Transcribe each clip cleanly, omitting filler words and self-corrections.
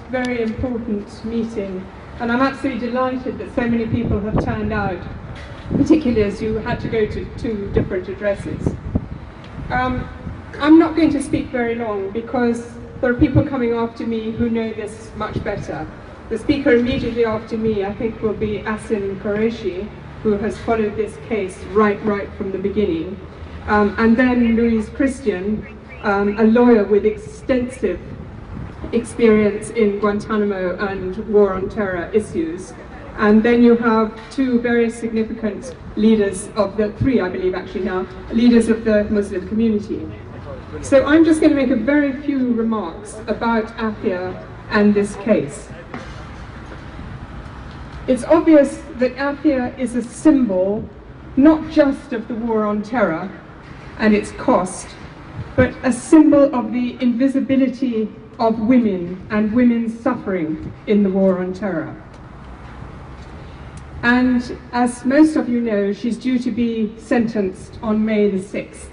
very important meeting, and I'm absolutely delighted that so many people have turned out, particularly as you had to go to 2 different addresses. I'm not going to speak very long because there are people coming after me who know this much better. The speaker immediately after me, I think, will be Asim Qureshi, who has followed this case right from the beginning. And then Louise Christian, a lawyer with extensive experience in Guantanamo and war on terror issues. And then you have 2 very significant leaders of the 3, I believe actually now, leaders of the Muslim community. So I'm just going to make a very few remarks about Aafia and this case. It's obvious that Aafia is a symbol not just of the war on terror and its cost, but a symbol of the invisibility of women and women's suffering in the war on terror. And as most of you know, she's due to be sentenced on May the 6th.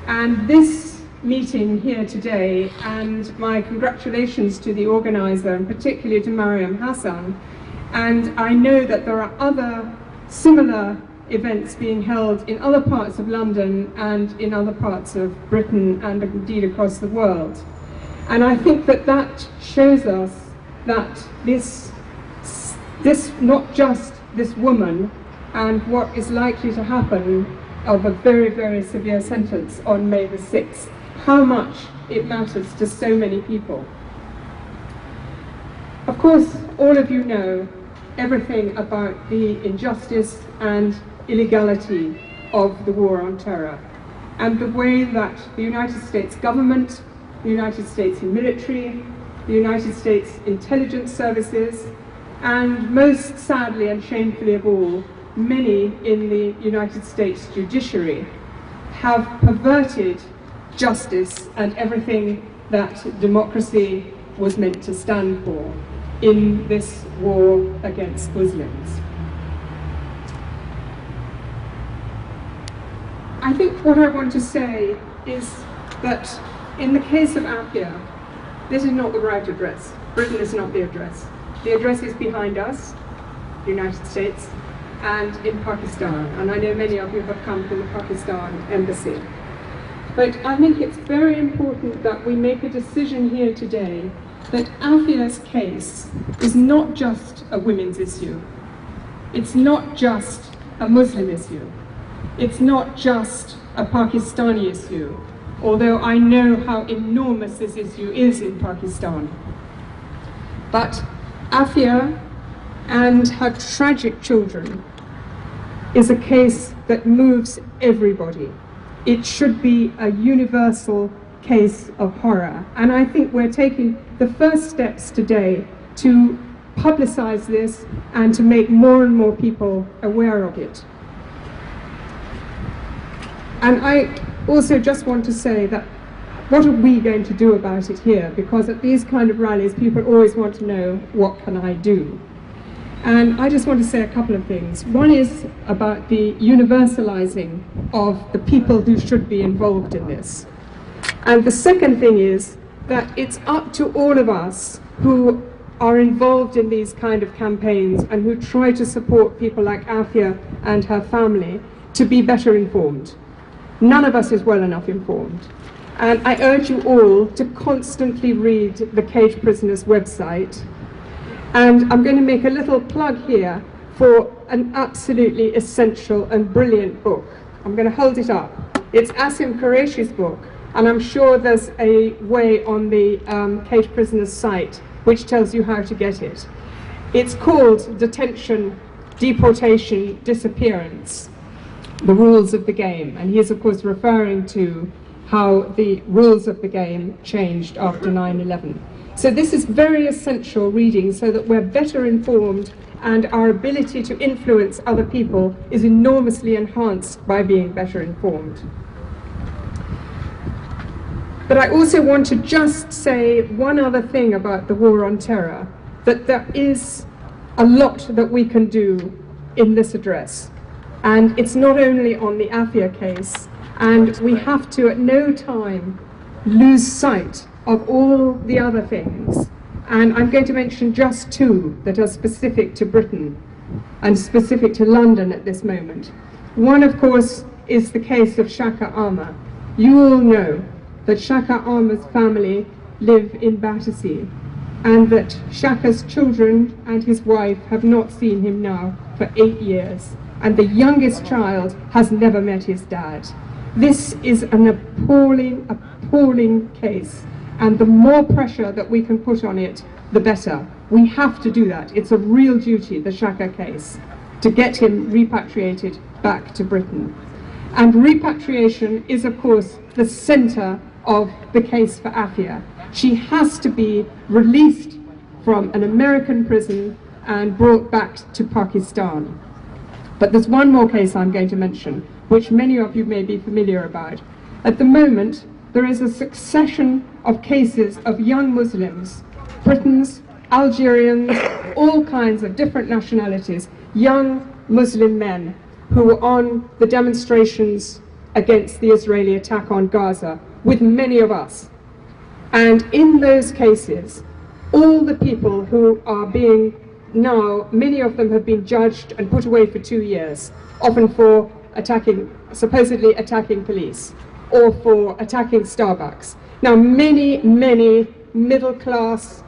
And this meeting here today, and my congratulations to the organizer, and particularly to Mariam Hassan, and I know that there are other similar events being held in other parts of London and in other parts of Britain and indeed across the world. And I think that that shows us that this not just this woman and what is likely to happen of a very severe sentence on May the 6th, how much it matters to so many people. Of course, all of you know everything about the injustice and illegality of the war on terror and the way that the United States government, the United States military, the United States intelligence services, and most sadly and shamefully of all, many in the United States judiciary have perverted justice and everything that democracy was meant to stand for in this war against Muslims. I think what I want to say is that in the case of Aafia, this is not the right address. Britain is not the address. The address is behind us, the United States, and in Pakistan. And I know many of you have come from the Pakistan embassy. But I think it's very important that we make a decision here today that Aafia's case is not just a women's issue. It's not just a Muslim issue. It's not just a Pakistani issue, although I know how enormous this issue is in Pakistan. But Aafia and her tragic children is a case that moves everybody. It should be a universal case of horror. And I think we're taking the first steps today to publicize this and to make more and more people aware of it. And I also just want to say that what are we going to do about it here? Because at these kind of rallies, people always want to know, what can I do? And I just want to say a couple of things. One is about the universalizing of the people who should be involved in this. And the second thing is that it's up to all of us who are involved in these kind of campaigns and who try to support people like Aafia and her family to be better informed. None of us is well enough informed. And I urge you all to constantly read the Caged Prisoners website. And I'm going to make a little plug here for an absolutely essential and brilliant book. I'm going to hold it up. It's Asim Qureshi's book, and I'm sure there's a way on the Caged Prisoners site which tells you how to get it. It's called Detention, Deportation, Disappearance, The Rules of the Game. And he is, of course, referring to how the rules of the game changed after 9/11. So this is very essential reading so that we're better informed and our ability to influence other people is enormously enhanced by being better informed. But I also want to just say one other thing about the war on terror, that there is a lot that we can do in this address. And it's not only on the Aafia case, and we have to at no time lose sight of all the other things And I'm going to mention just two that are specific to Britain and specific to London at this moment. One, of course, is the case of Shaka Amar. You all know that Shaka Amar's family live in Battersea, and that Shaka's children and his wife have not seen him now for 8 years, and the youngest child has never met his dad. This is an appalling, appalling case, and the more pressure that we can put on it, the better. We have to do that. It's a real duty, the Shaka case, to get him repatriated back to Britain. And repatriation is, of course, the centre of the case for Aafia. She has to be released from an American prison and brought back to Pakistan. But there's one more case I'm going to mention, which many of you may be familiar about. At the moment, there is a succession of cases of young Muslims, Britons, Algerians, all kinds of different nationalities, young Muslim men who were on the demonstrations against the Israeli attack on Gaza, with many of us. And in those cases, all the people who are being now, many of them have been judged and put away for 2 years, often for supposedly attacking police, or for attacking Starbucks. Now, many middle-class,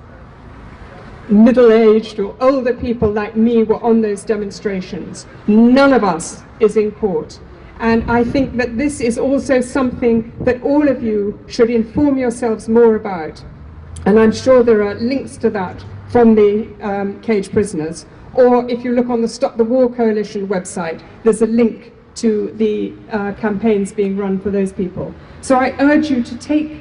middle-aged or older people like me were on those demonstrations. None of us is in court. And I think that this is also something that all of you should inform yourselves more about. And I'm sure there are links to that from the cage prisoners. Or if you look on the Stop the War Coalition website, there's a link to the campaigns being run for those people. So I urge you to take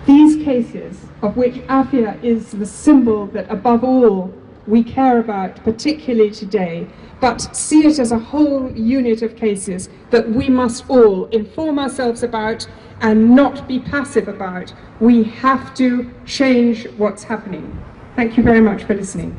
these cases, of which Aafia is the symbol that above all we care about, particularly today, but see it as a whole unit of cases that we must all inform ourselves about and not be passive about. We have to change what's happening. Thank you very much for listening.